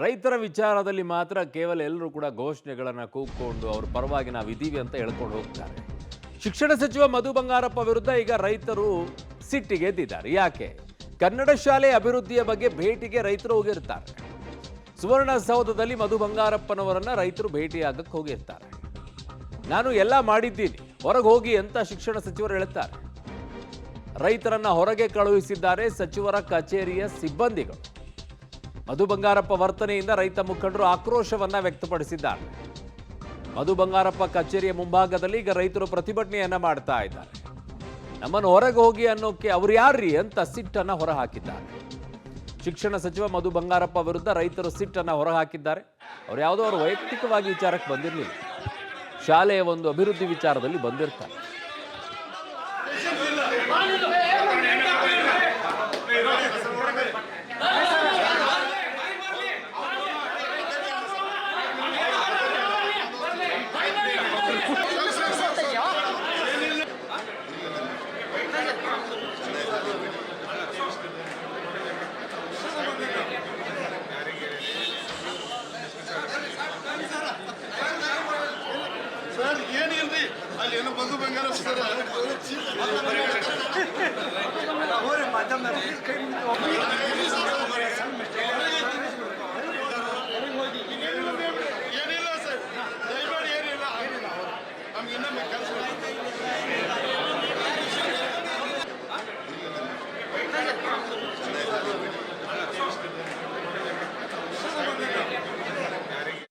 ರೈತರ ವಿಚಾರದಲ್ಲಿ ಮಾತ್ರ ಕೇವಲ ಎಲ್ಲರೂ ಕೂಡ ಘೋಷಣೆಗಳನ್ನು ಕೂಗ್ಕೊಂಡು ಅವ್ರ ಪರವಾಗಿ ನಾವಿದ್ದೀವಿ ಅಂತ ಹೇಳ್ಕೊಂಡು ಹೋಗ್ತಾರೆ. ಶಿಕ್ಷಣ ಸಚಿವ ಮಧು ಬಂಗಾರಪ್ಪ ವಿರುದ್ಧ ಈಗ ರೈತರು ಸಿಟ್ಟಿಗೆದ್ದಿದ್ದಾರೆ. ಯಾಕೆ? ಕನ್ನಡ ಶಾಲೆ ಅಭಿವೃದ್ಧಿಯ ಬಗ್ಗೆ ಭೇಟಿಗೆ ರೈತರು ಹೋಗಿರ್ತಾರೆ. ಸುವರ್ಣಸೌಧದಲ್ಲಿ ಮಧು ಬಂಗಾರಪ್ಪನವರನ್ನ ರೈತರು ಭೇಟಿಯಾಗಕ್ಕೆ ಹೋಗಿರ್ತಾರೆ. ನಾನು ಎಲ್ಲ ಮಾಡಿದ್ದೀನಿ, ಹೊರಗೆ ಹೋಗಿ ಅಂತ ಶಿಕ್ಷಣ ಸಚಿವರು ಹೇಳ್ತಾರೆ. ರೈತರನ್ನ ಹೊರಗೆ ಕಳುಹಿಸಿದ್ದಾರೆ ಸಚಿವರ ಕಚೇರಿಯ ಸಿಬ್ಬಂದಿಗಳು. ಮಧು ಬಂಗಾರಪ್ಪ ವರ್ತನೆಯಿಂದ ರೈತ ಮುಖಂಡರು ಆಕ್ರೋಶವನ್ನ ವ್ಯಕ್ತಪಡಿಸಿದ್ದಾರೆ. ಮಧು ಬಂಗಾರಪ್ಪ ಕಚೇರಿಯ ಮುಂಭಾಗದಲ್ಲಿ ಈಗ ರೈತರು ಪ್ರತಿಭಟನೆಯನ್ನ ಮಾಡ್ತಾ ಇದ್ದಾರೆ. ನಮ್ಮನ್ನು ಹೊರಗೆ ಹೋಗಿ ಅನ್ನೋಕೆ ಅವ್ರು ಯಾರ್ರಿ ಅಂತ ಸಿಟ್ಟನ್ನ ಹೊರಹಾಕಿದ್ದಾರೆ. ಶಿಕ್ಷಣ ಸಚಿವ ಮಧು ಬಂಗಾರಪ್ಪ ವಿರುದ್ಧ ರೈತರು ಸಿಟ್ಟನ್ನ ಹೊರಹಾಕಿದ್ದಾರೆ. ಅವ್ರು ಯಾವುದೋ ಅವ್ರ ವೈಯಕ್ತಿಕವಾಗಿ ವಿಚಾರಕ್ಕೆ ಬಂದಿರಲಿಲ್ಲ, ಶಾಲೆಯ ಒಂದು ಅಭಿವೃದ್ಧಿ ವಿಚಾರದಲ್ಲಿ ಬಂದಿರ್ತಾರೆ. ಸರ್ ಏನಿಲ್ರಿ ಅಲ್ಲಿ ಏನೋ ಬಂದು ಬಂಗಾರ ಸರ್ ಏನಿಲ್ಲ ಸರ್, ದಯಮಾಡಿ ಏನಿಲ್ಲ ನಮ್ಗೆ ಇನ್ನೊಮ್ಮೆ ಕೆಲಸ